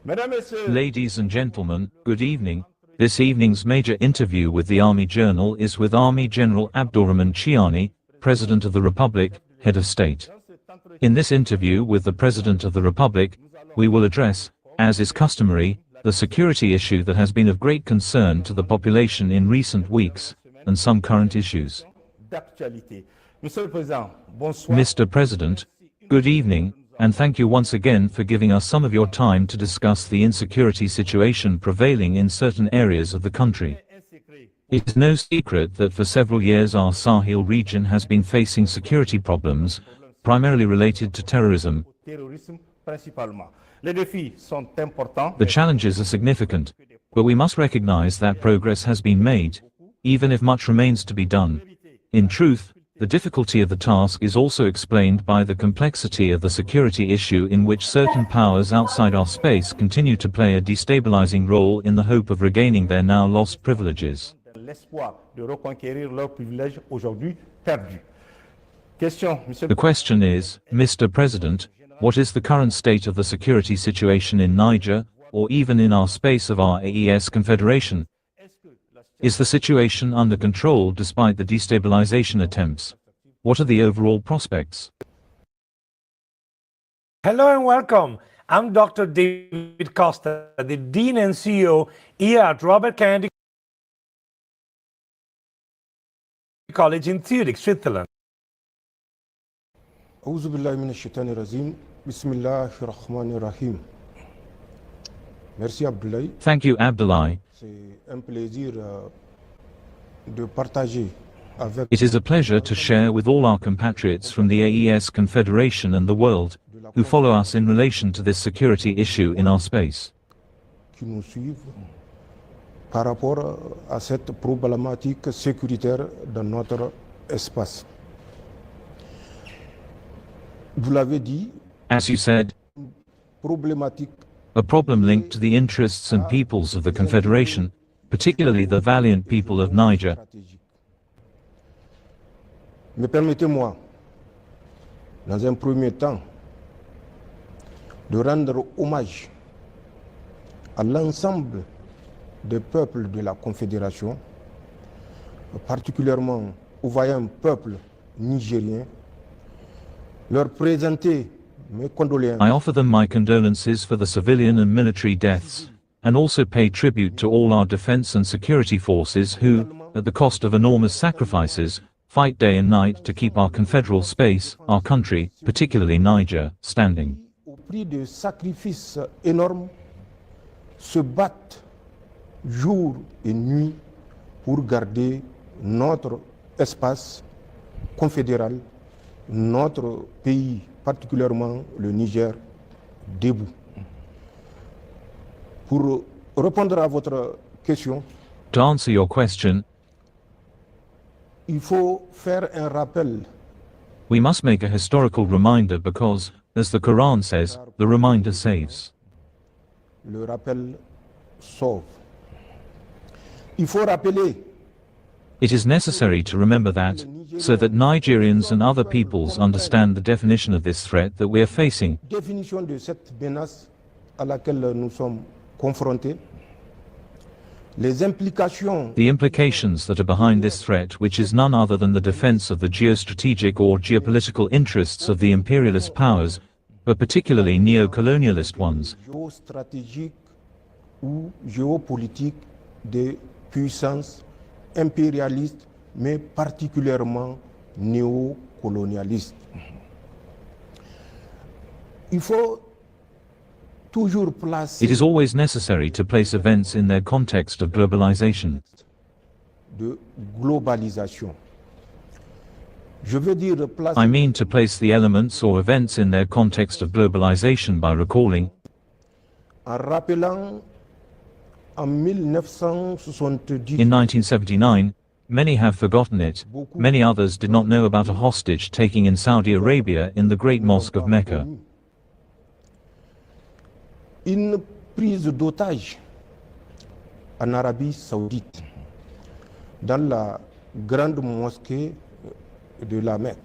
Ladies and gentlemen, good evening. This evening's major interview with the Army Journal is with Army General Abdurrahman Tichiani, President of the Republic, Head of State. In this interview with the President of the Republic, we will address, as is customary, the security issue that has been of great concern to the population in recent weeks, and some current issues. Mr. President, good evening, and thank you once again for giving us some of your time to discuss the insecurity situation prevailing in certain areas of the country. It is no secret that for several years our Sahel region has been facing security problems, primarily related to terrorism. The challenges are significant, but we must recognize that progress has been made, even if much remains to be done. In truth, the difficulty of the task is also explained by the complexity of the security issue in which certain powers outside our space continue to play a destabilizing role in the hope of regaining their now lost privileges. The question is, Mr. President, what is the current state of the security situation in Niger, or even in our space of our AES Confederation? Is the situation under control despite the destabilization attempts? What are the overall prospects? Hello and welcome. I'm Dr. David Costa, the Dean and CEO here at Robert Kennedy College in Zurich, Switzerland. Thank you, Abdullah. It is a pleasure to share with all our compatriots from the AES Confederation and the world, who follow us in relation to this security issue in our space. Par rapport à cette problématique sécuritaire dans notre espace. Vous l'avez dit, as you said, a problem linked to the interests and peoples of the Confederation, particularly the valiant people of Niger. Mais permettez-moi, dans un premier temps, de rendre hommage à l'ensemble des peuples de la Confédération, particulièrement au vaillant peuple nigérien, leur présenter mes condoléances. I offer them my condolences for the civilian and military deaths, and also pay tribute to all our defense and security forces who, at the cost of enormous sacrifices, fight day and night to keep our confederal space, our country, particularly Niger, standing. Au prix de sacrifices énormes, se battent jour et nuit pour garder notre espace confédéral, notre pays, particulièrement le Niger, debout. Pour répondre à votre question, to answer your question, il faut faire un rappel. We must make a historical reminder because, as the Quran says, the reminder saves. Le rappel sauve. Il faut rappeler. It is necessary to remember that, so that Nigerians and other peoples understand the definition of this threat that we are facing. Définition de cette menace à laquelle nous sommes confrontés. The implications that are behind this threat, which is none other than the defense of the geostrategic or geopolitical interests of the imperialist powers, but particularly neo-colonialist ones. Géostratégique ou géopolitique des puissances impérialistes, mais particulièrement néocolonialistes. Il faut It is always necessary to place events in their context of globalization. I mean to place the elements or events in their context of globalization by recalling, in 1979, many have forgotten it, many others did not know about a hostage taking in Saudi Arabia in the Great Mosque of Mecca. Une prise d'otage en Arabie Saoudite, dans la grande mosquée de la Mecque.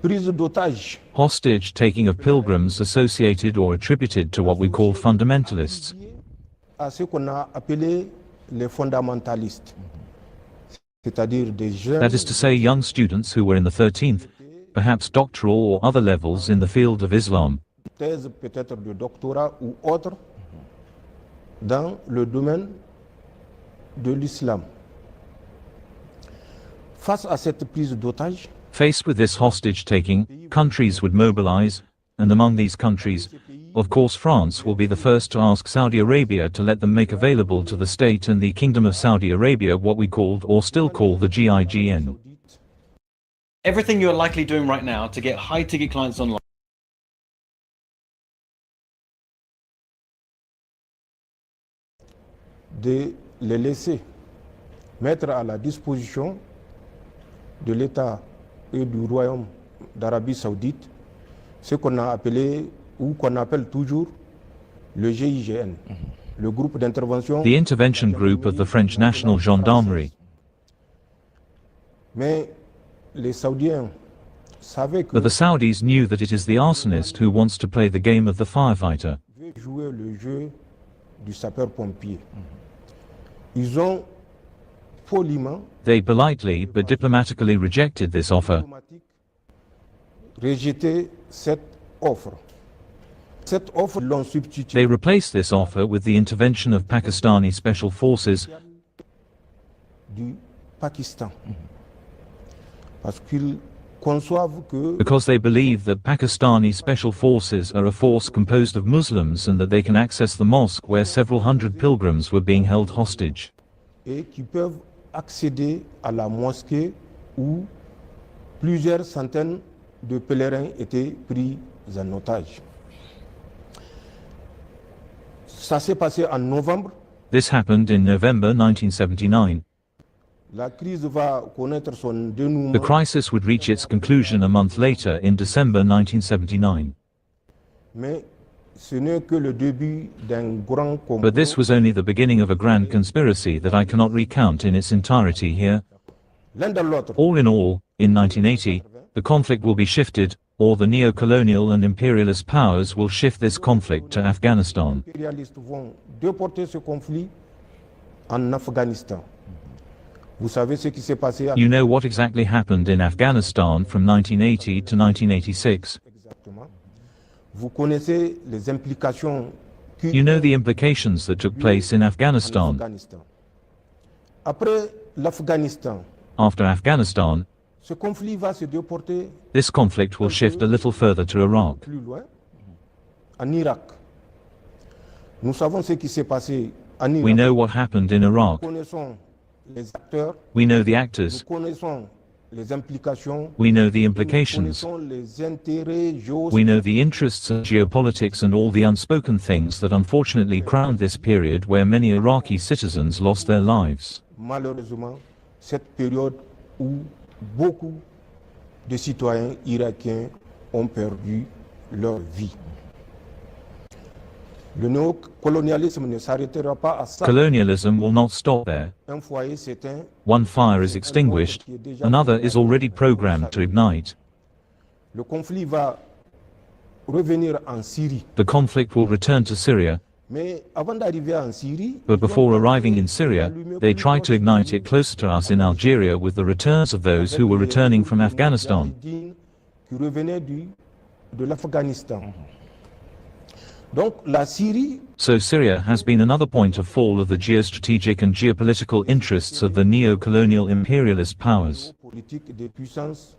prise d'otage hostage taking of pilgrims associated or attributed to what we call fundamentalists. à ce qu'on a appelé les fondamentalistes, c'est-à-dire des jeunes. That is to say, young students who were in the 13th, perhaps doctoral or other levels in the field of Islam. Thèse peut-être de doctorat ou autre dans le domaine de l'islam. Face à cette prise d'otage, Faced with this hostage-taking, countries would mobilize, and among these countries, of course France will be the first to ask Saudi Arabia to let them make available to the state and the Kingdom of Saudi Arabia what we called or still call the GIGN. Everything you're likely doing right now to get high-ticket clients online. de les laisser mettre à la disposition de l'État et du Royaume d'Arabie Saoudite ce qu'on a appelé ou qu'on appelle toujours le GIGN, le groupe d'intervention. The intervention group of the French National Gendarmerie. Mais les Saoudiens savaient que But the Saudis knew that it is the arsonist who wants to play the game of the firefighter. veut jouer le jeu du sapeur-pompier. Ils ont poliment They politely but diplomatically rejected this offer. rejeté cette offre. Cette offre l'ont substitué They replaced this offer with the intervention of Pakistani special forces du Pakistan. Parce qu'ils conçoivent que because they believe that Pakistani special forces are a force composed of Muslims and that they can access the mosque where several hundred pilgrims were being held hostage. et qui peuvent accéder à la mosquée où plusieurs centaines de pèlerins étaient pris en otage. Ça s'est passé en novembre. This happened in November 1979. La crise va connaître son dénouement. The crisis would reach its conclusion a month later in December 1979. Mais ce n'est que le début d'un grand complot. But this was only the beginning of a grand conspiracy that I cannot recount in its entirety here. L'un dans l'autre. All in all, in 1980, the conflict will be shifted, or the neo-colonial and imperialist powers will shift this conflict to Afghanistan. Les impérialistes vont déporter ce conflit en Afghanistan. Vous savez ce qui s'est passé You know what exactly happened in Afghanistan from 1980 to 1986. exactement. Vous connaissez les implications qui You know the implications that took place in Afghanistan. Afghanistan. Après l'Afghanistan, After Afghanistan, ce conflit va se déporter this conflict will shift a little further to Iraq. plus loin, en Irak. Nous savons ce qui s'est passé en Irak. We know what happened in Iraq. Nous connaissons les acteurs, We know the nous actors. connaissons les implications, We know the nous implications. connaissons les intérêts We know the interests and geopolitics and all the unspoken things that unfortunately crowned this period where many Iraqi citizens lost their lives. malheureusement cette période où beaucoup de citoyens irakiens ont perdu leur vie. Le néocolonialisme ne s'arrêtera pas à ça. Colonialism will not stop there. Un foyer s'éteint, One fire is extinguished, another is already programmed to ignite. le conflit va revenir en Syrie. The conflict will return to Syria, Mais avant d'arriver en Syrie, but before arriving in Syria, they tried to ignite it closer to us in Algeria with the returns of those who were returning from Afghanistan. qui revenaient de l'Afghanistan. Donc la Syrie So Syria has been another point of fall of the geostrategic and geopolitical interests of the neo-colonial imperialist powers. politique des puissances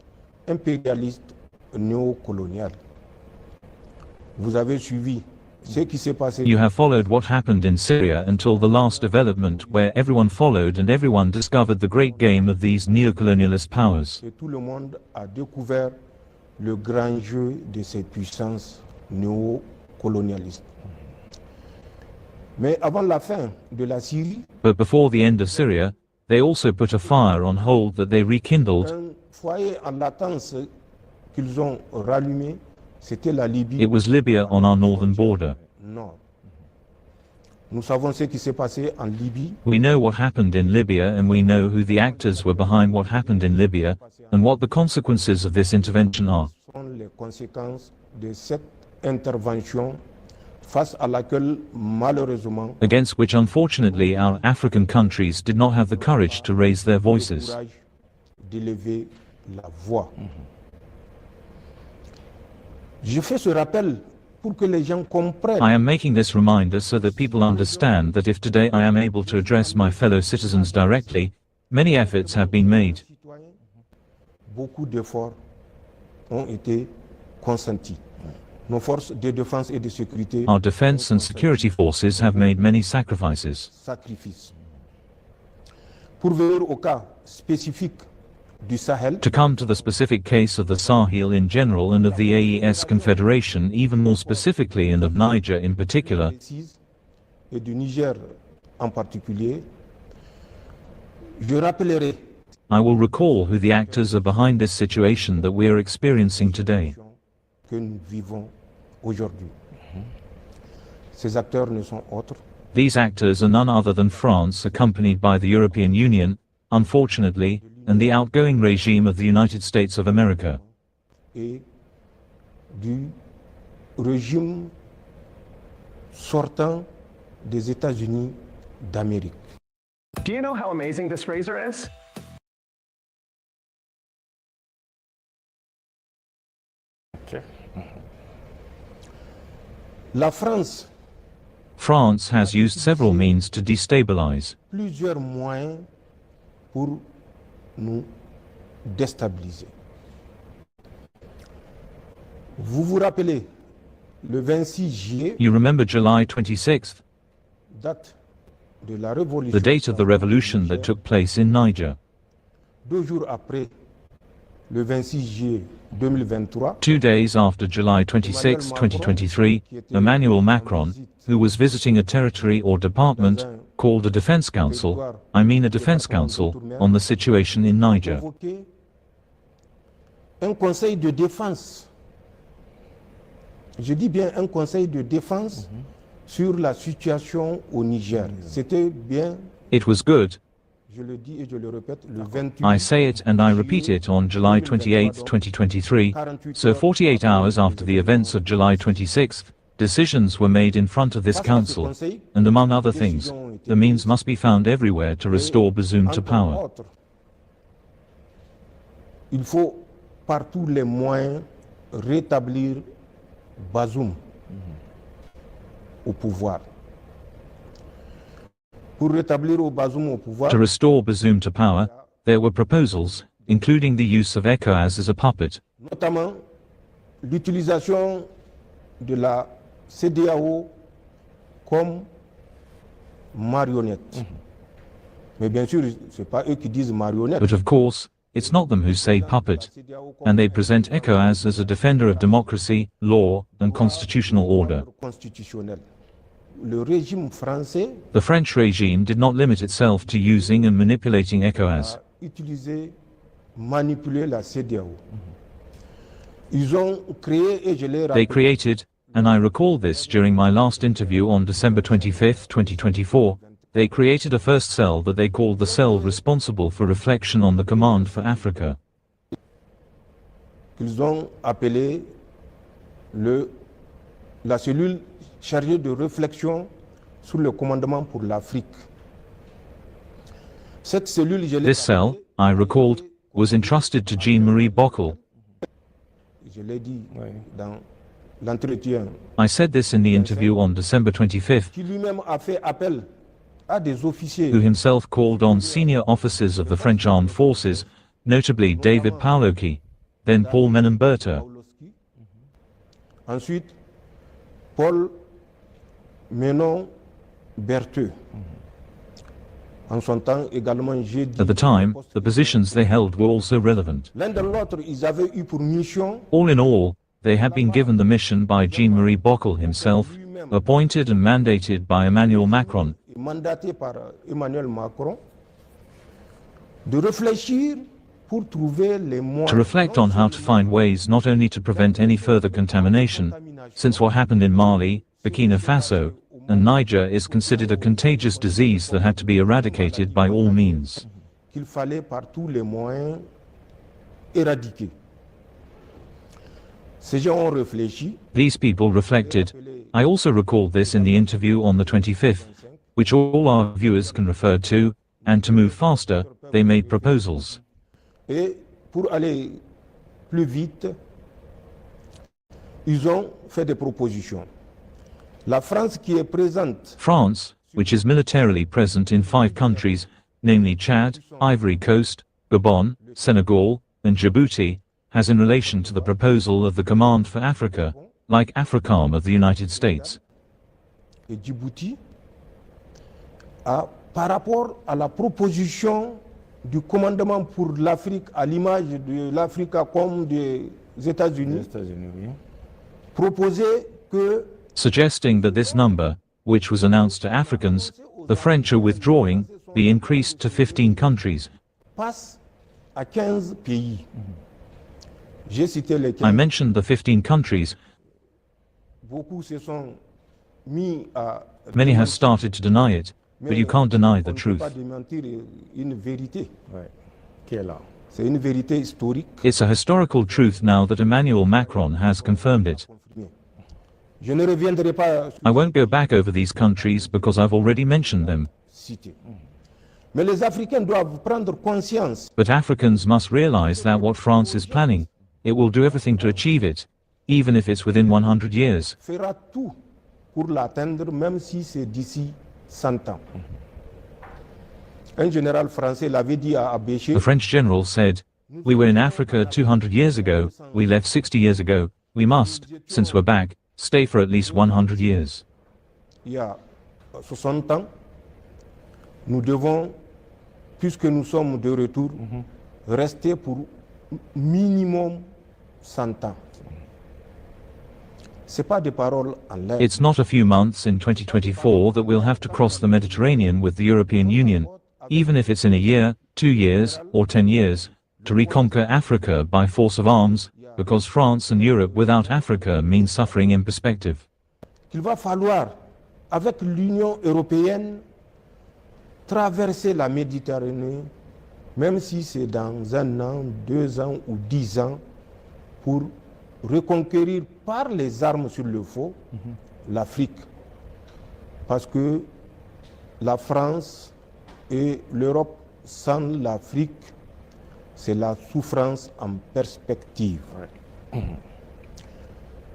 impérialistes néocoloniales. Vous avez suivi ce qui s'est passé. You have followed what happened in Syria until the last development where everyone followed and everyone discovered the great game of these neo-colonialist powers. Et tout le monde a découvert le grand jeu de ces puissances néocolonialistes. Mais avant la fin de la Syrie, But before the end of Syria, they also put a fire on hold that they rekindled. un foyer en latence qu'ils ont rallumé, c'était la Libye It was Libya on our northern border. nord. Nous savons ce qui s'est passé en Libye. We know what happened in Libya, and we know who the actors were behind what happened in Libya, and what the consequences of this intervention are. Ce sont les conséquences de cette intervention face à laquelle, malheureusement, Against which unfortunately our African countries did not have the courage to raise their le voices. courage d'élever la voix. Je fais ce rappel pour que les gens comprennent. I am making this reminder so that people understand that if today I am able to address my fellow citizens directly, many efforts have been made. Beaucoup d'efforts ont été consentis. Nos forces de défense et de sécurité Our defense and security forces have made many sacrifices. sacrifices. Pour venir au cas spécifique du Sahel, To come to the specific case of the Sahel in general and of the AES Confederation even more specifically and of Niger in particular, et du Niger en particulier, je rappellerai I will recall who the actors are behind this situation that we are experiencing today. que nous vivons aujourd'hui. Ces acteurs ne sont autres These actors are none other than France, accompanied by the European Union, unfortunately, and the outgoing regime of the United States of America, et du régime sortant des États-Unis d'Amérique. Do you know how amazing this razor is? La France, France has used several means to destabilize. plusieurs moyens pour nous déstabiliser. Vous vous rappelez, le 26 juillet, You remember July 26th, date de la révolution, the date of the revolution that took place in Niger. 2 jours après, le 26 juillet 2023, 2 days after July 26, 2023, Emmanuel Macron, who was visiting a territory or department called a defense council, I mean a defense council, on the situation in Niger. convoqué un conseil de défense. Je dis bien un conseil de défense sur la situation au Niger. C'était bien, It was good, je le dis et je le répète, le 28 I say it and I repeat it, on July 28, 2023, so 48 hours after the events of July 26th, decisions were made in front of this council, and among other things, the means must be found everywhere to restore Bazoum to entre power. autres. Il faut par tous les moyens rétablir Bazoum au pouvoir. Pour rétablir Bazoum au pouvoir, To restore Bazoum to power, there were proposals, including the use of ECOWAS as a puppet, notamment l'utilisation de la CEDEAO comme marionnette. Mais bien sûr, ce n'est pas eux qui disent marionnette. but of course, it's not them who say puppet, and they present ECOWAS as a defender of democracy, law, and constitutional order. Constitutionnel. Le régime français The French regime did not limit itself to using and manipulating ECOWAS. a utilisé, manipulé la CEDEAO. Ils ont créé, et je l'ai They rappelé, created, and I recall this during my last interview on December 25, 2024, they created a first cell that they called the cell responsible for reflection on the Command for Africa. qu'ils ont appelé la cellule chargée de réflexion sur le commandement pour l'Afrique. Cette cellule, je l'ai This cell, rappelé, I recalled, was entrusted to Jean-Marie Bockel. je l'ai dit dans l'entretien, I said this in the interview on December 25th, qui lui-même a fait appel à des officiers who himself called on senior officers of the French armed forces, notably David Pauloki, then Paul Menumberta, Pawlowski. Ensuite, Paul Menon Bertheux. En son temps également, j'ai dit, At the time, the positions they held were also relevant. l'un de l'autre, ils avaient eu pour mission All in all, they had been given the mission by Jean-Marie Bockel himself, appointed and mandated by Emmanuel Macron, et mandaté par Emmanuel Macron de réfléchir pour trouver les moyens to reflect on how to find ways not only to prevent any further contamination, since what happened in Mali, Burkina Faso, and Niger is considered a contagious disease that had to be eradicated by all means. qu'il fallait par tous les moyens éradiquer. Ces gens ont réfléchi. These people reflected. I also recalled this in the interview on the 25th, which all our viewers can refer to, and to move faster, they made proposals. Et pour aller plus vite, ils ont fait des propositions. La France qui est présente. France, which is militarily present in 5 countries, namely Chad, Ivory Coast, Gabon, Senegal, and Djibouti, has in relation to the proposal of the Command for Africa, like AFRICOM of the United States. Et Djibouti, par rapport à la proposition du commandement pour l'Afrique, à l'image de l'Afrique comme des États-Unis, proposait que suggesting that this number, which was announced to Africans, the French are withdrawing, be increased to 15 countries. passe à 15 pays. J'ai cité les 15. I mentioned the 15 countries. Beaucoup se sont mis à Many have started to deny it, but you can't deny the on ne peut truth. pas démentir une vérité qui est là. C'est une vérité historique. It's a historical truth now that Emmanuel Macron has confirmed it. Je ne reviendrai pas I won't go back over these countries because I've already mentioned them. citer. Mais les Africains doivent prendre conscience But Africans must realize that what France is planning, it will do everything to achieve it, even if it's within 100 years. fera tout pour l'atteindre, même si c'est d'ici 100 ans. Un général français l'avait dit à Beyecha. The French general said, "We were in Africa 200 years ago, we left 60 years ago, we must, since we're back, stay for at least 100 years." Il y a 60 ans, nous devons, puisque nous sommes de retour, rester pour minimum 100 ans. Ce n'est pas des paroles en l'air. It's not a few months in 2024 that we'll have to cross the Mediterranean with the European Union, even if it's in a year, 2 years, or 10 years, to reconquer Africa by force of arms, because France and Europe without Africa means suffering in perspective. Qu'il va falloir, avec l'Union européenne, traverser la Méditerranée, même si c'est dans 1 an, 2 ans ou 10 ans, pour reconquérir par les armes sur le feu l'Afrique. Parce que la France et l'Europe sans l'Afrique, c'est la souffrance en perspective.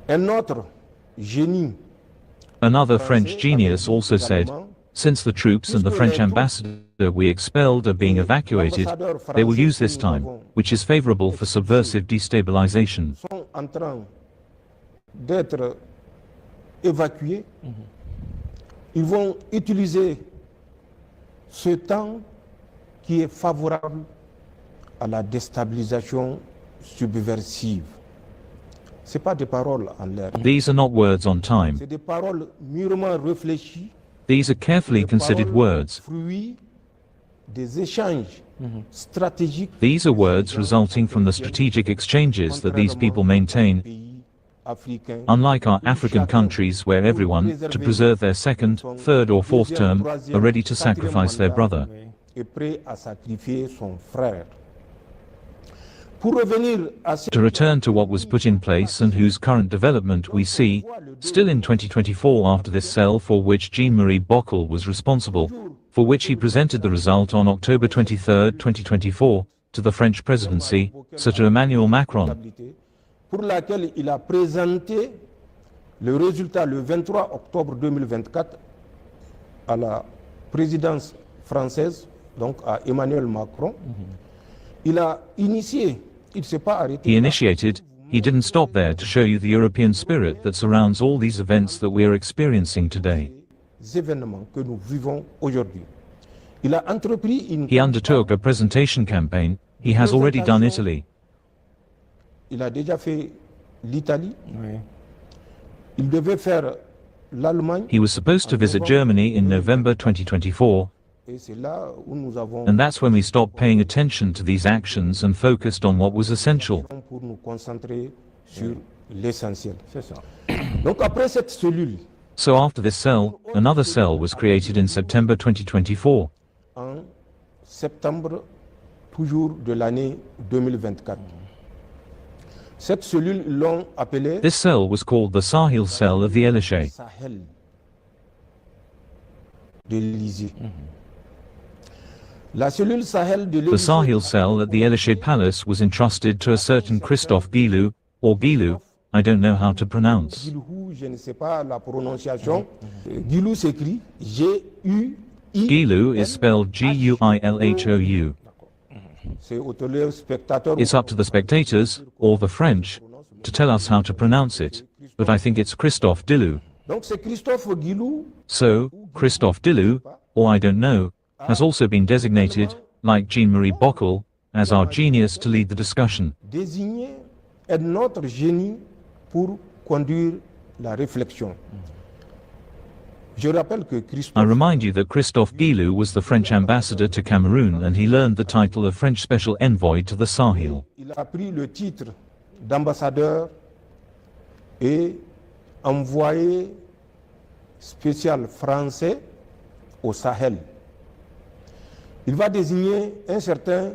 Un autre génie. Another French genius also said, since the troops and the French ambassador we expelled are being evacuated, they will use this time, which is favorable for subversive destabilization. Sont en train d'être évacués. Ils vont utiliser ce temps qui est favorable à la déstabilisation subversive. Ce n'est pas des paroles en l'air. These are not words on time. C'est des paroles mûrement réfléchies. These are carefully considered words. Fruits des échanges stratégiques. These are words resulting from the strategic exchanges that these people maintain, unlike our African countries where everyone, to preserve their second, third or fourth term, are ready to sacrifice their brother. Est prêt à sacrifier son frère. Pour revenir à To return to what was put in place and whose current development we see, still in 2024 after this cell for which Jean-Marie Bockel was responsible, for which he presented the result on October 23, 2024, to the French presidency, Sir Emmanuel Macron. Pour laquelle il a présenté le résultat le 23 octobre 2024 à la présidence française, donc à Emmanuel Macron. Il a initié, il ne s'est pas arrêté. He initiated, he didn't stop there to show you the European spirit that surrounds all these events that we are experiencing today. Événements que nous vivons aujourd'hui. Il a entrepris une He undertook a presentation campaign. He has already done Italy. Il a déjà fait l'Italie. Il devait faire l'Allemagne. He was supposed to visit Germany in November 2024, Et c'est là où nous avons and that's when we stopped paying attention to these actions and focused on what was essential. pour nous concentrer sur l'essentiel. C'est ça. Donc après cette cellule, So after this cell, another cell was created in September 2024. En septembre, toujours de l'année 2024. Cette cellule, ils l'ont appelée This cell was called the Sahel cell of the Ayele. Sahel de l'Élysée. La cellule Sahel de The l'Élysée Sahel cell at the Ayele Palace was entrusted to a certain Christophe Guilou, or Guilou, I don't know how to pronounce. Guilou, je ne sais pas la prononciation. Guilou s'écrit G-U-I. Guilou is spelled G-U-I-L-H-O-U. C'est au téléspectateur. It's up to the spectators, or the French, to tell us how to pronounce it, but I think it's Christophe Guilou. Donc c'est Christophe Guilou So, Christophe Guilou, or I don't know, has also been designated, like Jean-Marie Bockel, as our genius to lead the discussion. désigné est notre génie pour conduire la réflexion. Je rappelle que I Christophe remind you that Christophe Guilou was the French ambassador to Cameroon and he learned the title of French Special Envoy to the Sahel. il a pris le titre d'ambassadeur et envoyé spécial français au Sahel. Il va désigner un certain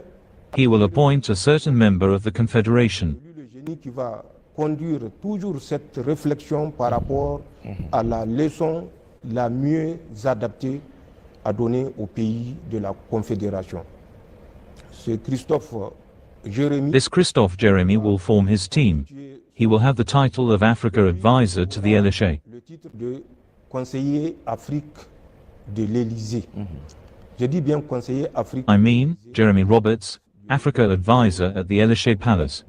He will appoint a certain member of the Confederation. le génie qui va conduire toujours cette réflexion par rapport à la leçon la mieux adaptée à donner au pays de la Confédération. C'est Christophe Jérémy. This Christophe Jeremy will form his team. He will have the title of Africa Advisor to the Ayele. Le titre de conseiller Afrique de l'Élysée. Je dis bien conseiller Afrique. I mean, Jeremy Roberts, Africa Advisor at the Ayele Palace.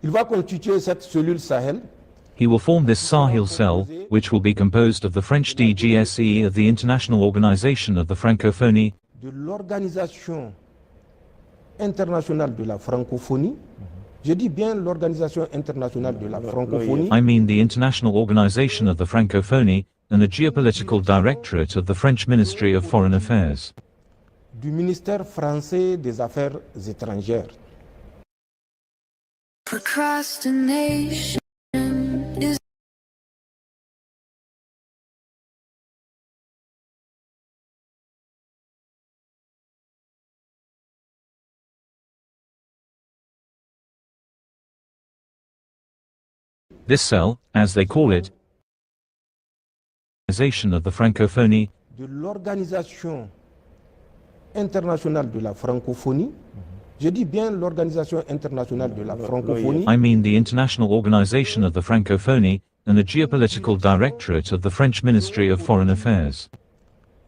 Il va constituer cette cellule Sahel He will form this Sahel cell, which will be composed of the French DGSE of the International Organization of the Francophonie, de l'Organisation internationale de la francophonie. Je dis bien l'Organisation internationale de la francophonie. I mean the International Organization of the Francophonie, and the Geopolitical Directorate of the French Ministry of Foreign Affairs. Du ministère français des Affaires étrangères. Procrastination is This cell, as they call it, Organization of the Francophonie, De l'Organisation internationale de la francophonie. Je dis bien l'Organisation internationale de la francophonie. I mean the International Organization of the Francophonie, and the Geopolitical Directorate of the French Ministry of Foreign Affairs.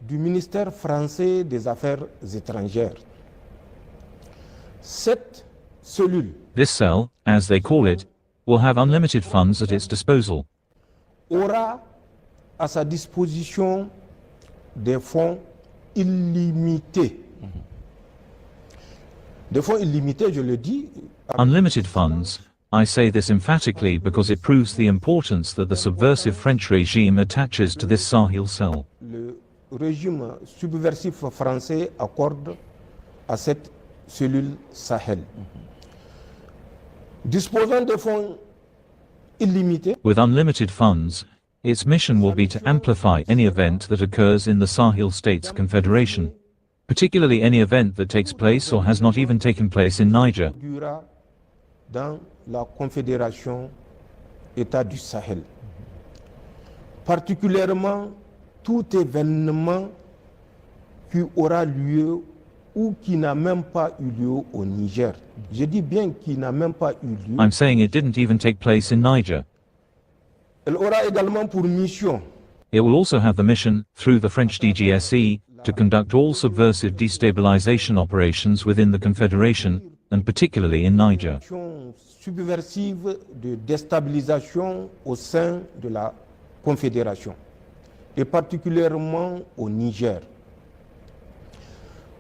Du ministère français des Affaires étrangères. Cette cellule This cell, as they call it, will have unlimited funds at its disposal. aura à sa disposition des fonds illimités. Des fonds illimités, je le dis, Unlimited funds, I say this emphatically because it proves the importance that the subversive French regime attaches to this Sahel cell. le régime subversif français accorde à cette cellule Sahel. Disposant de fonds illimités, With unlimited funds, its mission will be to amplify any event that occurs in the Sahel States Confederation, particularly any event that takes place or has not even taken place in Niger. durera dans la Confédération États du Sahel. Particulièrement tout événement qui aura lieu ou qui n'a même pas eu lieu au Niger. Je dis bien qui n'a même pas eu lieu. I'm saying it didn't even take place in Niger. Elle aura également pour mission It will also have the mission, through the French DGSE, to conduct all subversive destabilization operations within the Confederation, and particularly in Niger. action subversive de déstabilisation au sein de la Confédération, et particulièrement au Niger.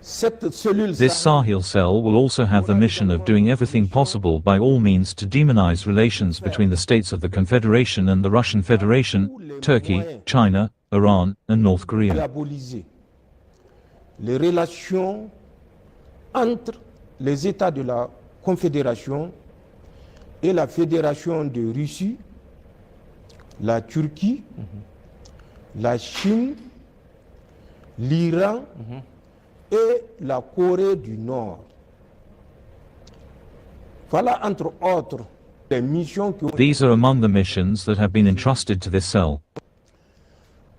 Cette cellule This Sahel cell will also have the mission of doing everything possible by all means to demonize relations between the states of the Confederation and the Russian Federation, Turkey, China, Iran, and North Korea. diaboliser les relations entre les États de la Confédération et la Fédération de Russie la Turquie, la Chine, l'Iran et la Corée du Nord. Voilà, entre autres, les missions qui ont... These are among the missions that have been entrusted to this cell.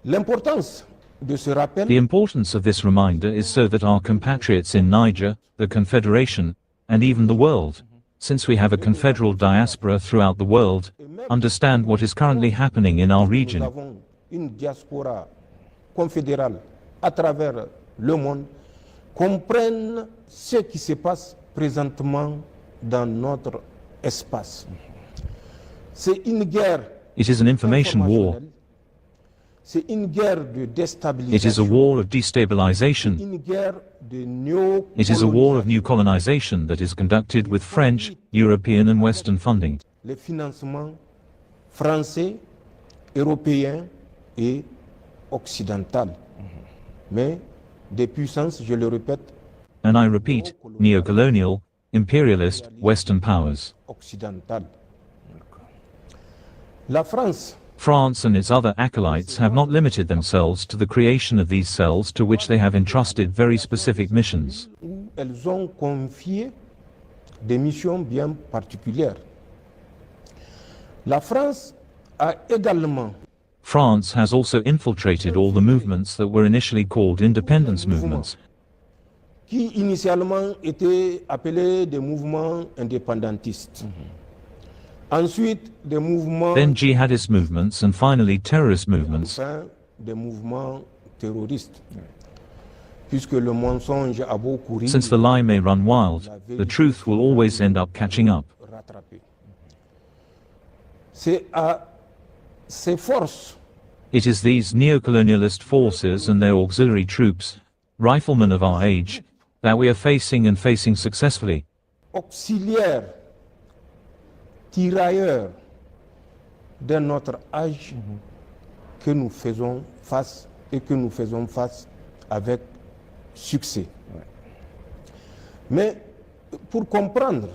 L'importance de ce rappel The importance of this reminder is so that our compatriots in Niger, the Confederation, and even the world, since we have a confederal diaspora throughout the world, understand what is currently happening in our nous region. avons une diaspora confédérale à travers le monde, comprennent ce qui se passe présentement dans notre espace. C'est une guerre It is an information war. informationnelle, c'est une guerre de It is a déstabilisation, war of destabilization. une guerre de It is a war of néocolonisation. new colonization that is conducted with French, European and Western funding. Les financements français, européens et occidentaux. Mais des puissances, je le répète, And I repeat, neo-colonial, imperialist, Western powers. occidentales. La France France and its other acolytes have not limited themselves to the creation of these cells to which they have entrusted very specific missions. où elles ont confié des missions bien particulières. La France a également France has also infiltrated all the movements that were initially called independence movements, qui initialement étaient appelés des mouvements indépendantistes. Ensuite, des mouvements, then jihadist movements and finally terrorist movements, enfin, des mouvements terroristes. Puisque le mensonge a beau courir, since the lie may run wild, the truth will always end up catching up. rattraper. C'est à ces forces It is these neo-colonialist forces and their auxiliary troops, riflemen of our age, that we are facing and facing successfully. auxiliaires, tirailleurs de notre âge que nous faisons face et que nous faisons face avec succès. Mais pour comprendre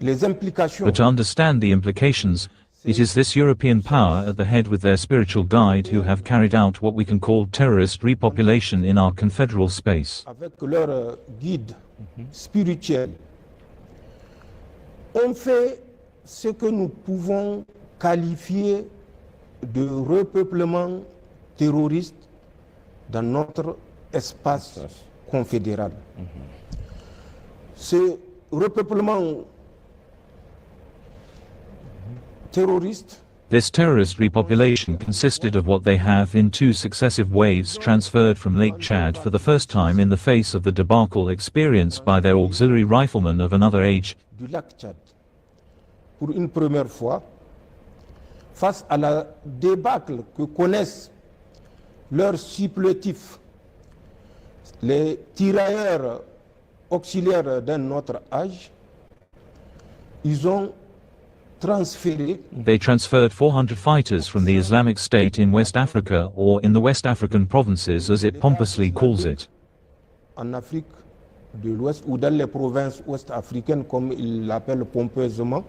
les implications But to understand the implications, it is this European power at the head with their spiritual guide who have carried out what we can call terrorist repopulation in our confederal space. avec leur guide spirituel, ont fait ce que nous pouvons qualifier de repeuplement terroriste dans notre espace confédéral. Ce repeuplement terroriste This terrorist repopulation consisted of what they have in two successive waves transferred from Lake Chad for the first time in the face of the debacle experienced by their auxiliary riflemen of another age, du lac Tchad, pour une première fois, face à la débâcle que connaissent leurs supplétifs, les tirailleurs auxiliaires d'un autre âge, ils ont transféré they transferred 400 fighters from the Islamic State in West Africa, or in the West African provinces as it pompously calls it, en Afrique de l'Ouest ou dans les provinces ouest-africaines comme ils l'appellent pompeusement.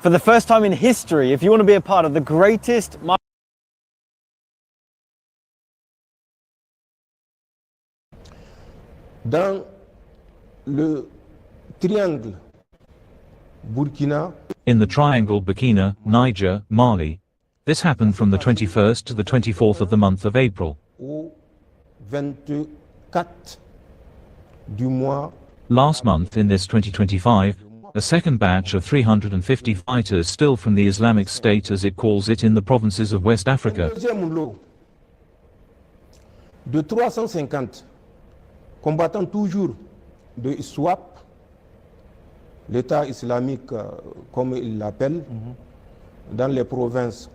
For the first time in history, if you want to be a part of the greatest Dans le triangle Burkina, in the triangle Burkina, Niger, Mali. This happened from the 21st to the 24th of the month of April. au 24 du mois, Last month in this 2025, a second batch of 350 fighters still from the Islamic State as it calls it in the provinces of West Africa. deuxième lot de 350 combattants toujours de ISWAP, l'État islamique comme il l'appelle, dans les provinces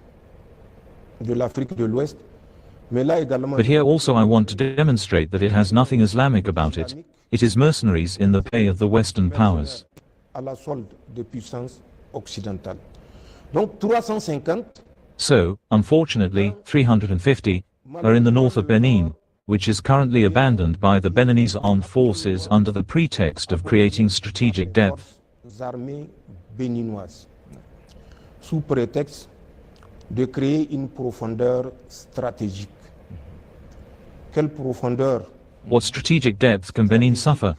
de l'Afrique de l'Ouest. Mais là également, But here also I want to demonstrate that it has nothing Islamic about it. It is mercenaries in the pay of the Western powers. à la solde des puissances occidentales. Donc 350 So, unfortunately, 350 are in the north of Benin, which is currently abandoned by the Beninese armed forces under the pretext of creating strategic depth. forces armées béninoises. sous prétexte de créer une profondeur stratégique. Quelle profondeur What strategic depth can Benin suffer?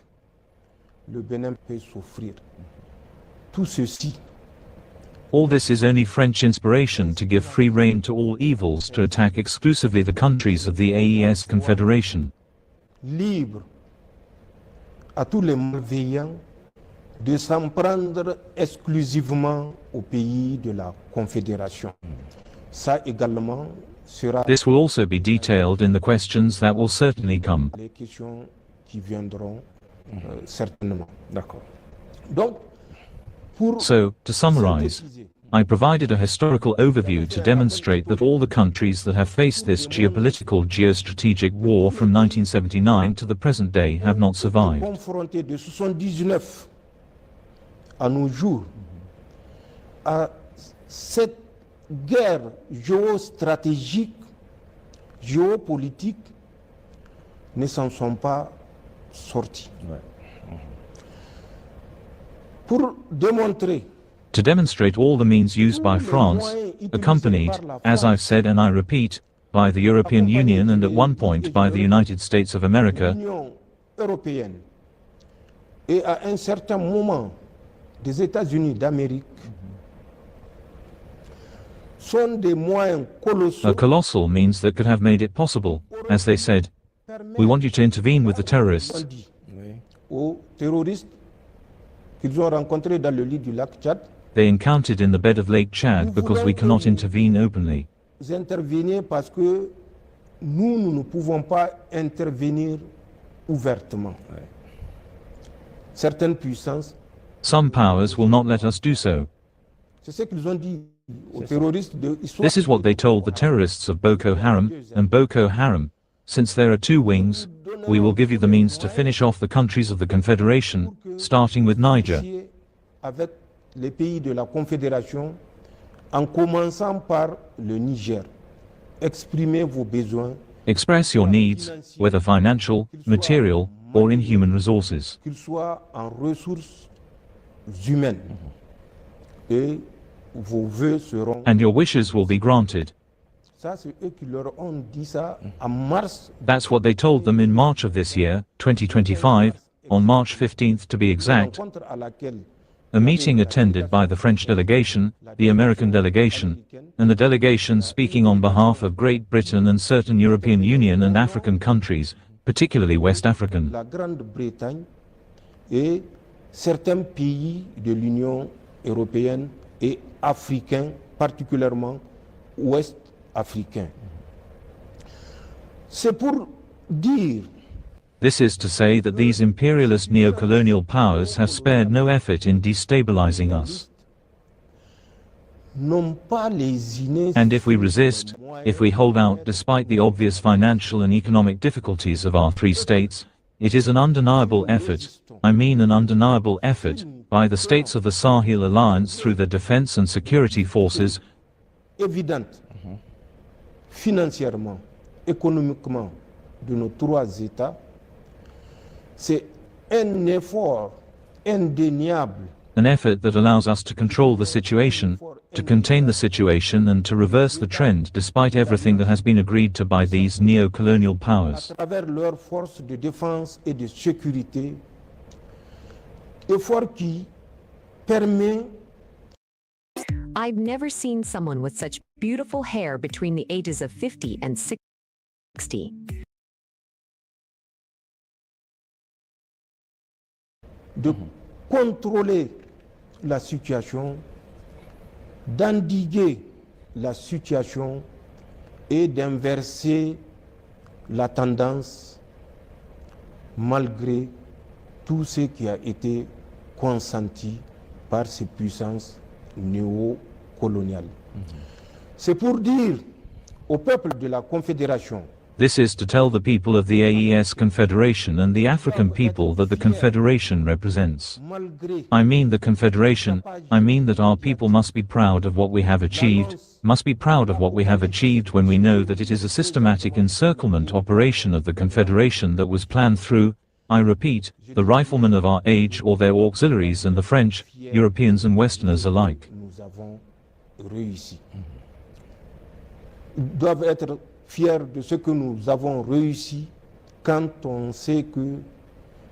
le Bénin peut souffrir? Tout ceci All this is only French inspiration to give free rein to all evils to attack exclusively the countries of the AES Confederation. libre à tous les malveillants de s'en prendre exclusivement au pays de la Confédération. Ça également sera This will also be detailed in the questions that will certainly come. les questions qui viendront certainement. D'accord. Donc, pour So, to summarize, synthétiser, I provided a historical overview to demonstrate that all the countries that have faced this geopolitical geostrategic war from 1979 to the present day have not survived. confrontés de 79 à nos jours à cette guerre géostratégique, géopolitique, ne s'en sont pas sortis. Pour démontrer To demonstrate all the means used by France, accompanied, as I've said and I repeat, by the European Union and at one point by the United States of America, l'Union européenne et à un certain moment des États-Unis d'Amérique sont des moyens colossaux a colossal means that could have made it possible, as they said, we want you to intervene with the terrorists. dit aux terroristes qu'ils ont rencontrés dans le lit du lac Tchad. They encountered in the bed of Lake Chad because we cannot intervene openly. Vous intervenez parce que nous ne pouvons pas intervenir ouvertement. Certaines puissances, Some powers will not let us do so. c'est ce qu'ils ont dit aux terroristes de This is what they told the terrorists of Boko Haram and Boko Haram. Since there are two wings, we will give you the means to finish off the countries of the Confederation, starting with Niger. avec les pays de la Confédération, en commençant par le Niger. Exprimez vos besoins, Express your needs, whether financial, material, or in human resources. qu'ils soient en ressources humaines. Et vos vœux seront... And your wishes will be granted. Ça, c'est eux qui leur ont dit ça en mars. That's what they told them in March of this year, 2025, on March 15th to be exact, Rencontre à laquelle a meeting attended by the French delegation, the American delegation, and the delegation speaking on behalf of Great Britain and certain European Union and African countries, particularly West African. la Grande-Bretagne et certains pays de l'Union européenne et africains, particulièrement ouest africains. C'est pour dire This is to say that these imperialist neo-colonial powers have spared no effort in destabilizing us. non pas les innés. And if we resist, if we hold out despite the obvious financial and economic difficulties of our three states, it is an undeniable effort, I mean an undeniable effort, by the states of the Sahel alliance through the defense and security forces, évidente, financièrement, économiquement, de nos trois États, c'est un effort indéniable an effort that allows us to control the situation, to contain the situation and to reverse the trend despite everything that has been agreed to by these neo-colonial à powers. travers leurs forces de défense et de sécurité, effort qui permet I've never seen someone with such beautiful hair between the ages of 50 and 60. de contrôler la situation, d'endiguer la situation et d'inverser la tendance malgré tout ce qui a été consenti par ces puissances néocoloniales. C'est pour dire au peuple de la Confédération This is to tell the people of the AES Confederation and the African people that the Confederation represents. malgré I mean the Confederation, I mean that our people must be proud of what we have achieved, must be proud of what we have achieved when we know that it is a systematic encirclement operation of the Confederation that was planned through, I repeat, the riflemen of our age or their auxiliaries and the French, Europeans and Westerners alike. nous avons réussi. Ils doivent être fiers de ce que nous avons réussi quand on sait que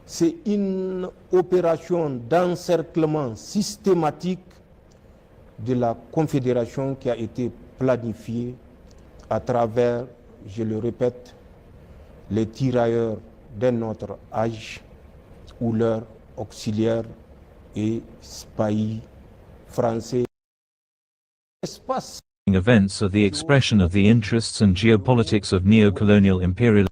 c'est une opération d'encerclement systématique de la Confédération qui a été planifiée à travers, je le répète, les tirailleurs d'un autre âge ou leurs auxiliaires et spahis français. Espace. Events are the expression of the interests and geopolitics of neo-colonial imperialism.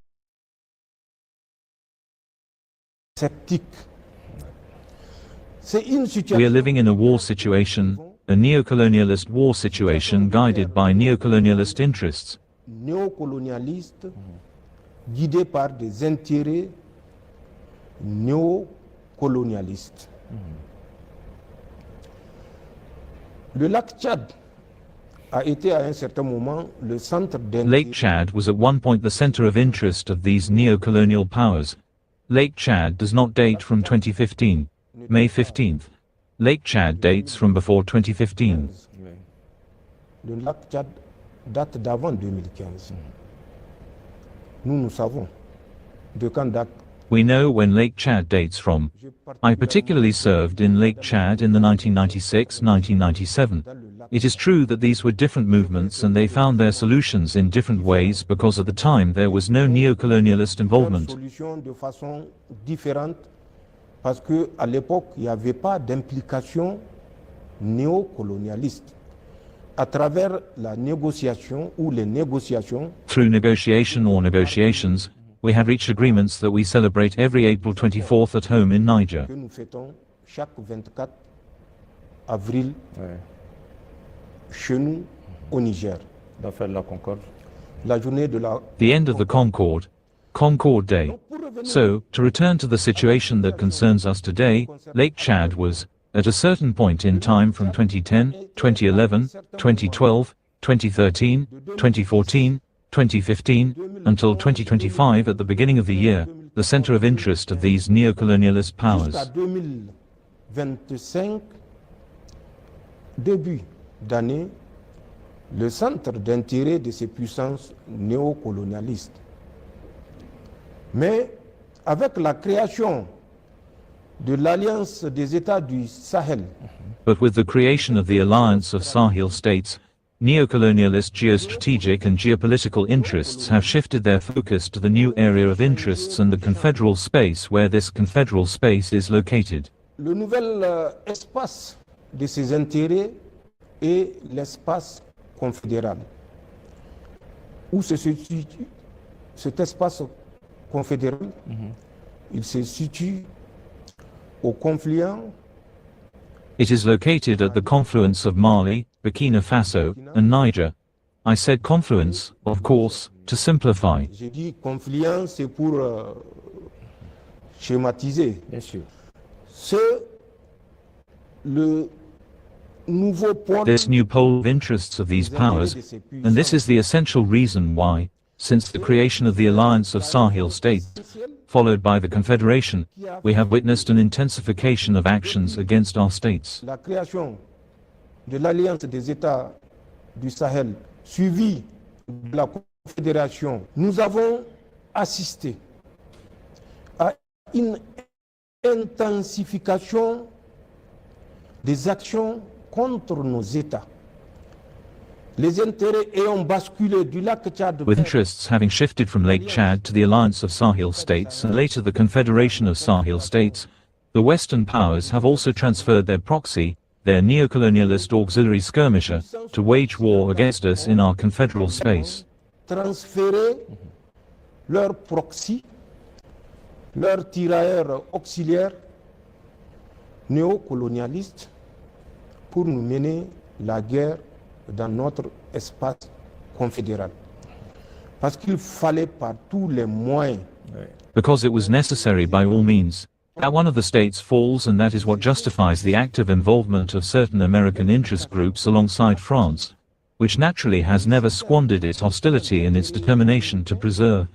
We are living in a war situation, a neo-colonialist war situation guided by neo-colonialist interests. Néocolonialiste, guidé par des intérêts néocolonialistes. Le lac Tchad a été à un certain moment le centre d'intérêt. Lake Chad was at one point the center of interest of these neo-colonial powers. Lake Chad does not date from 2015, May 15th. Lake Chad dates from before 2015. Le lac Tchad date d'avant 2015. Nous savons de quand date. We know when Lake Chad dates from. I particularly served in Lake Chad in the 1996-1997. It is true that these were different movements and they found their solutions in different ways because at the time there was no neo-colonialist involvement. Solution de façon différente parce que à l'époque il n'y avait pas d'implication néocolonialiste. À travers la négociation ou les négociations. Through negotiation or negotiations, we have reached agreements that we celebrate every April 24th at home in Niger. Que nous fêtons chaque 24 avril chez nous au Niger. La journée de la. The end of the Concord Day. So, to return to the situation that concerns us today, Lake Chad was, at a certain point in time from 2010, 2011, 2012, 2013, 2014, 2015, until 2025 at the beginning of the year, the center of interest of these neo-colonialist powers. Jusqu'à 2025, début d'année, le centre d'intérêt de ces puissances néocolonialistes. Mais avec la création de l'Alliance des États du Sahel. But with the creation of the Alliance of Sahel states, neo-colonialist geostrategic and geopolitical interests have shifted their focus to the new area of interests and the confederal space where this confederal space is located. Le nouvel espace de ces intérêts est l'espace confédéral. Où se situe cet espace confédéral? Il se situe au confluent. It is located at the confluence of Mali, Burkina Faso, and Niger. I said confluence, of course, to simplify. J'ai dit confluent, c'est pour schématiser. Bien sûr. C'est le nouveau point. This new pole of interests of these powers, and this is the essential reason why, since the creation of the Alliance of Sahel States, followed by the Confederation, we have witnessed an intensification of actions against our states. La création de l'Alliance des États du Sahel, suivie de la Confédération, nous avons assisté à une intensification des actions contre nos États. Les intérêts ayant basculé du lac Tchad. With interests having shifted from Lake Chad to the Alliance of Sahel States and later the Confederation of Sahel States, the Western powers have also transferred their proxy, their neo-colonialist auxiliary skirmisher, to wage war against us in our confederal space. Transférer leur proxy, leurs tirailleurs auxiliaires néocolonialistes pour nous mener la guerre dans notre espace confédéral. Parce qu'il fallait par tous les moyens. Because it was necessary by all means. That one of the states falls, and that is what justifies the active involvement of certain American interest groups alongside France, which naturally has never squandered its hostility and its determination to preserve.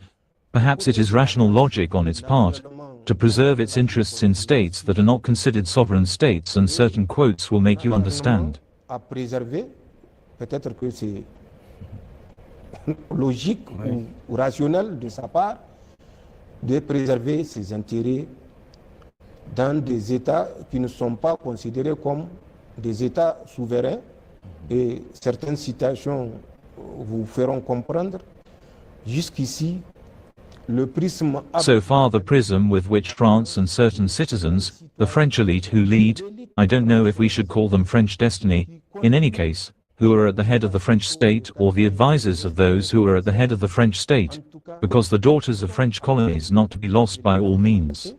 Perhaps it is rational logic on its part, to preserve its interests in states that are not considered sovereign states, and certain quotes will make you understand. À préserver peut-être que c'est logique ou rationnel de sa part de préserver ses intérêts dans des États qui ne sont pas considérés comme des États souverains. Et certaines citations vous feront comprendre. Jusqu'ici, le prisme... So far the prism with which France and certain citizens, the French elite who lead, I don't know if we should call them French destiny, in any case, who are at the head of the French state or the advisors of those who are at the head of the French state, because the daughters of French colonies not to be lost by all means.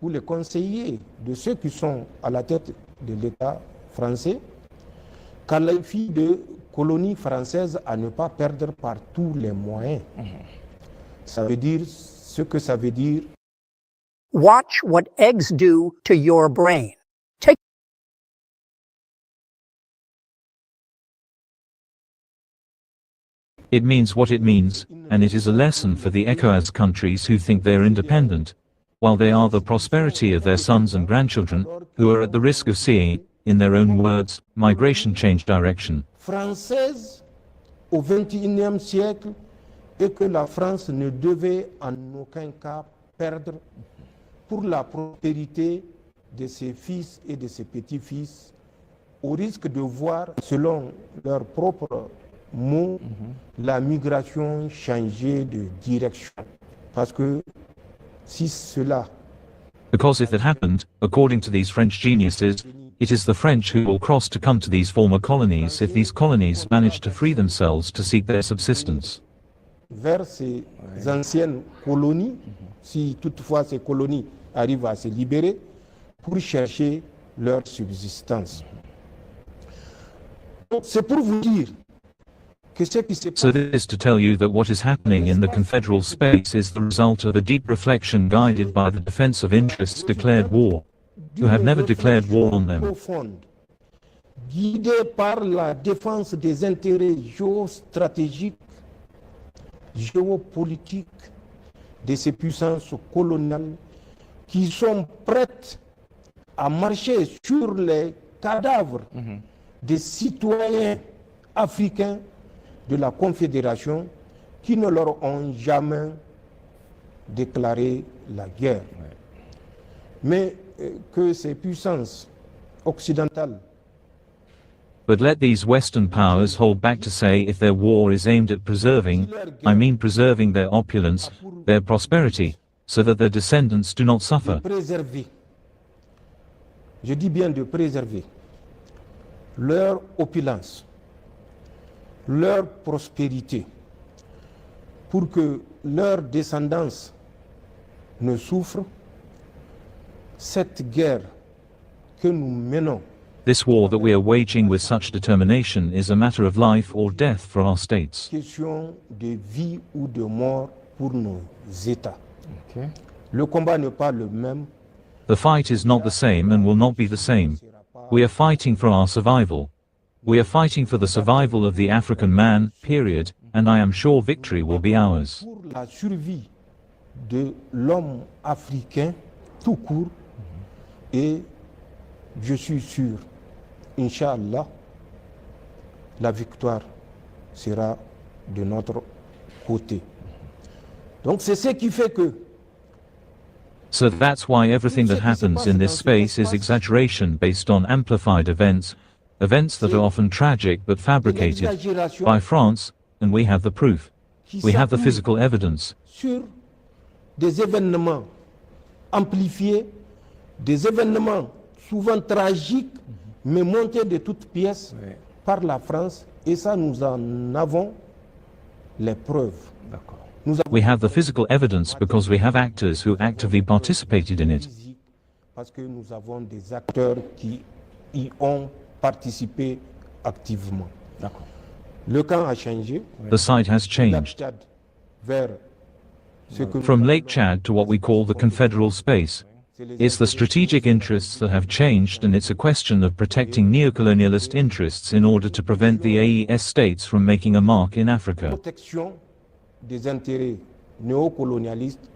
Ou les conseillers de ceux qui sont à la tête de l'État français qualifient de colonie française à ne pas perdre par tous les moyens. Ça veut dire ce que ça veut dire. Watch what eggs do to your brain. It means what it means, and it is a lesson for the ECOWAS countries who think they are independent, while they are the prosperity of their sons and grandchildren, who are at the risk of seeing, in their own words, migration change direction. Française au XXIe siècle et que la France ne devait en aucun cas perdre pour la prospérité de ses fils et de ses petits-fils, au risque de voir, selon leurs propres mots, la migration changer de direction. Parce que si cela... Because if it happened, according to these French geniuses, it is the French who will cross to come to these former colonies if these colonies manage to free themselves to seek their subsistence. Vers ces anciennes colonies, si toutefois ces colonies arrivent à se libérer, pour chercher leur subsistance. C'est pour vous dire que ce qui s'est passé... So this is to tell you that what is happening in the confederal space is the result of a deep reflection guided by the defense of interests declared war, who have never declared war on them. Guidé par la défense des intérêts géostratégiques, géopolitiques de ces puissances coloniales qui sont prêtes à marcher sur les cadavres des citoyens africains de la Confédération qui ne leur ont jamais déclaré la guerre. Mais que ces puissances occidentales But let these Western powers hold back to say if their war is aimed at preserving, I mean preserving their opulence, their prosperity, so that their descendants do not suffer. préserver, je dis bien de préserver, leur opulence, leur prospérité, pour que leur descendance ne souffre, cette guerre que nous menons. This war that we are waging with such determination is a matter of life or death for our states. Question de vie ou de mort pour nos États. Le combat n'est pas le même. The fight is not the same and will not be the same. We are fighting for our survival. We are fighting for the survival of the African man, period, and I am sure victory will be ours. Pour la survie de l'homme africain tout court, et je suis sûr, Inch'Allah, la victoire sera de notre côté. Donc c'est ce qui fait que So that's why everything that happens in this space is exaggeration based on amplified events, events that are often tragic but fabricated by France, and we have the proof. We have the physical evidence. sur des événements amplifiés, des événements souvent tragiques, mais montés de toutes pièces par la France, et ça nous en avons les preuves. We have the physical evidence because we have actors who actively participated in it. Parce que nous avons des acteurs qui y ont participé activement. Le camp a changé. The site has changed. Vers ce que From nous Lake Chad to what we call the confederal space. It's the strategic interests that have changed, and it's a question of protecting neocolonialist interests in order to prevent the AES states from making a mark in Africa. protection des intérêts néocolonialistes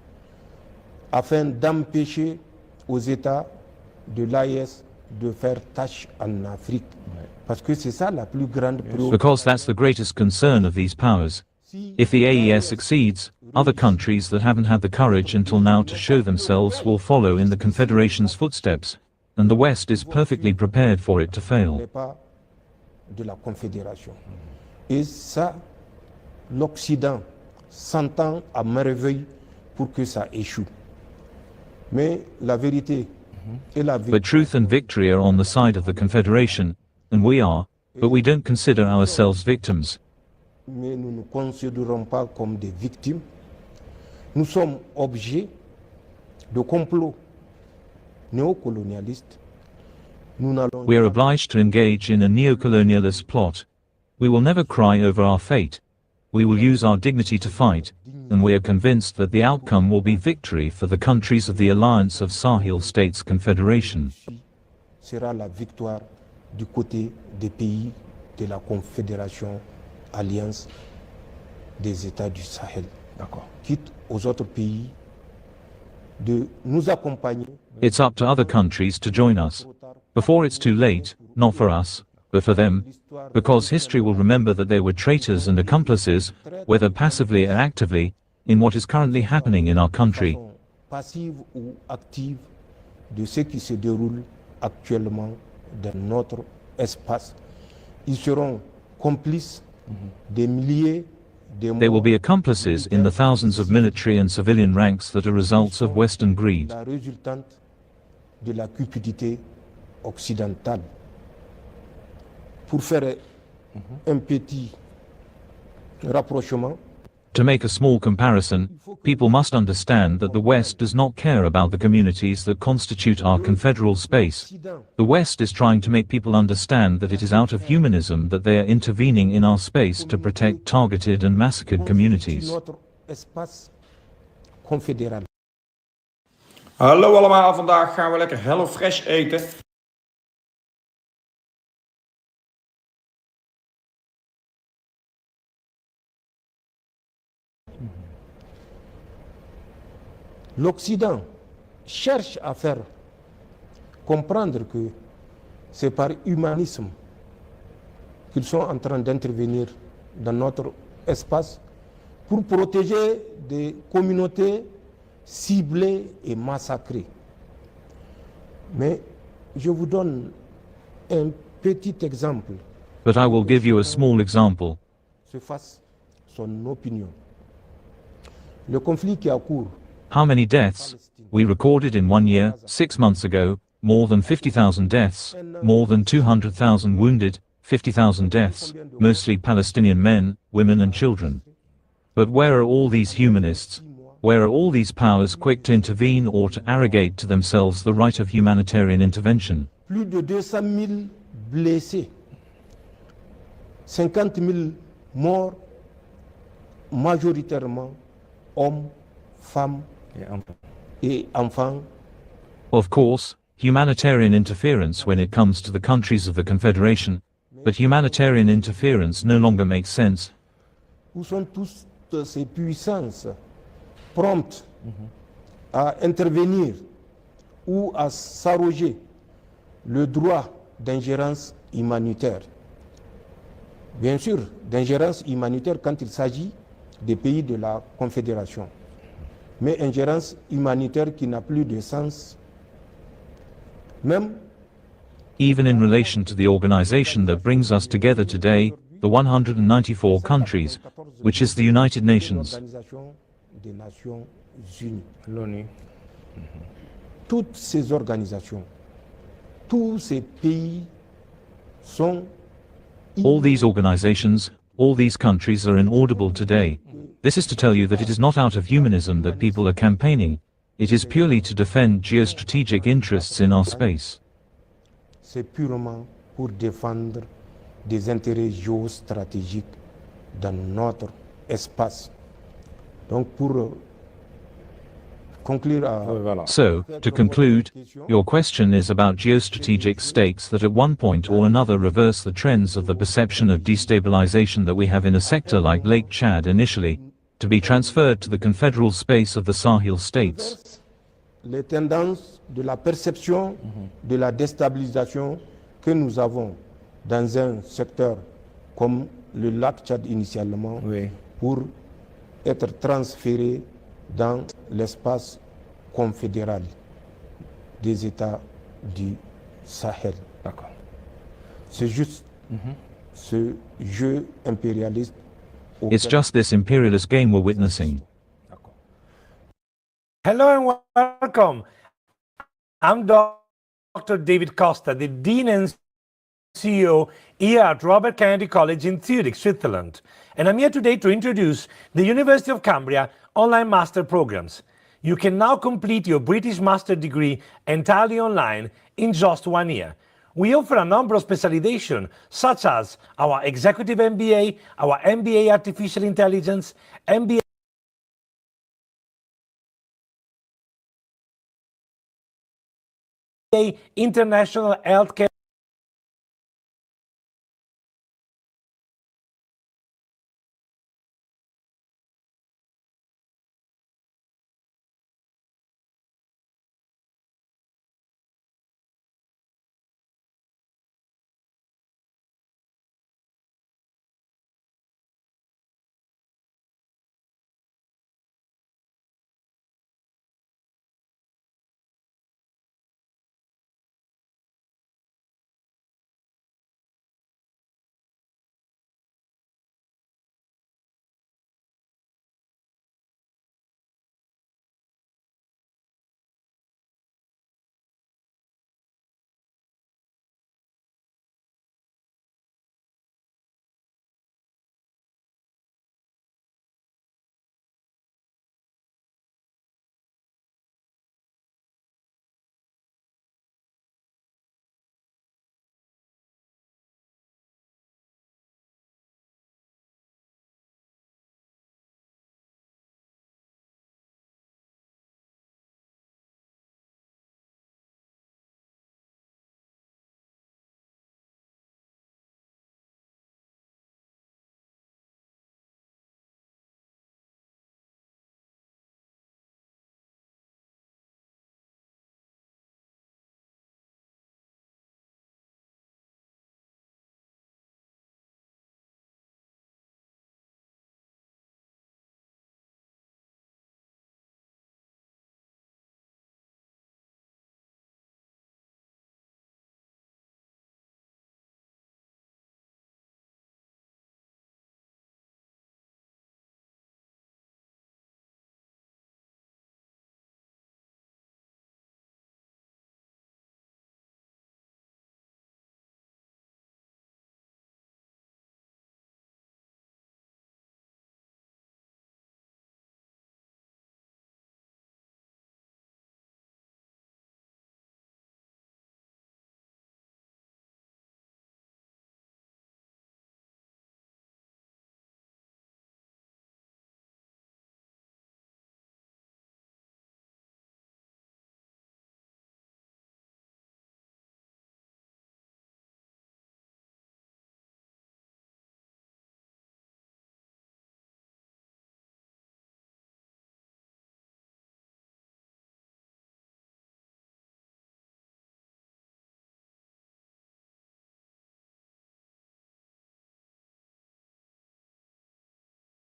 afin d'empêcher aux États de l'AES de faire tâche en Afrique. Parce que c'est ça la plus grande préoccupation. Because that's the greatest concern of these powers. If the AES succeeds, other countries that haven't had the courage until now to show themselves will follow in the Confederation's footsteps, and the West is perfectly prepared for it to fail. De la Confédération. Et ça, l'Occident s'entend à merveille pour que ça échoue. Mais la vérité et la But truth and victory are on the side of the Confederation, and we are, but we don't consider ourselves victims. Mais nous ne nous considérons pas comme des victimes. Nous sommes objets de complots néocolonialistes. We are obliged to engage in a neo-colonialist plot. We will never cry over our fate. We will use our dignity to fight, and we are convinced that the outcome will be victory for the countries of the Alliance of Sahel States Confederation. Sera la victoire du côté des pays de la Confédération Alliance des États du Sahel. Quitte aux autres pays de nous accompagner. It's up to other countries to join us. Before it's too late, not for us, but for them, because history will remember that there were traitors and accomplices, whether passively or actively, in what is currently happening in our country. Passive ou active de ce qui se déroule actuellement dans notre espace. Ils seront complices des milliers de morts. They will be accomplices in the thousands of military and civilian ranks that are results of Western greed. La résultante de la cupidité occidentale. Pour faire un petit rapprochement, To make a small comparison, people must understand that the West does not care about the communities that constitute our confederal space. The West is trying to make people understand that it is out of humanism that they are intervening in our space to protect targeted and massacred communities. notre espace confédéral. Hallo allemaal, vandaag gaan we lekker Hello Fresh eten. L'Occident cherche à faire comprendre que c'est par humanisme qu'ils sont en train d'intervenir dans notre espace pour protéger des communautés ciblées et massacrées. Mais je vous donne un petit exemple. But I will give you a small example. Se fasse son opinion. Le conflit qui a cours. How many deaths? We recorded in 1 year, 6 months ago, more than 50,000 deaths, more than 200,000 wounded, 50,000 deaths, mostly Palestinian men, women and children. But where are all these humanists? Where are all these powers quick to intervene or to arrogate to themselves the right of humanitarian intervention? Plus de 200,000 blessés, 50,000 morts, majoritairement hommes, femmes et enfants. Of course, humanitarian interference when it comes to the countries of the Confederation, but humanitarian interference no longer makes sense. Où sont toutes ces puissances promptes à intervenir ou à s'arroger le droit d'ingérence humanitaire? Bien sûr, d'ingérence humanitaire quand il s'agit des pays de la Confédération. Mais ingérence humanitaire qui n'a plus de sens, même even in relation to the organization that brings us together today, the 194 countries, which is the United Nations. l'Organisation des Nations Unies, l'ONU. Toutes ces organisations, tous ces pays sont All these organizations, all these countries are inaudible today. This is to tell you that it is not out of humanism that people are campaigning. It is purely to defend geostrategic interests in our space. c'est purement pour défendre des intérêts géostratégiques dans notre espace. Donc pour conclure So, to conclude, your question is about geostrategic stakes that at one point or another reverse the trends of the perception of destabilization that we have in a sector like Lake Chad initially, to be transferred to the confederal space of the Sahel states. les tendances de la perception de la déstabilisation que nous avons dans un secteur comme le lac Tchad initialement, pour être transféré dans l'espace confédéral des États du Sahel. C'est juste ce jeu impérialiste. It's just this imperialist game we're witnessing. Hello and welcome. I'm Dr. David Costa, the Dean and CEO here at Robert Kennedy College in Zurich, Switzerland. And I'm here today to introduce the University of Cambria online master programs. You can now complete your British master degree entirely online in just 1 year. We offer a number of specializations, such as our Executive MBA, our MBA Artificial Intelligence, MBA International Healthcare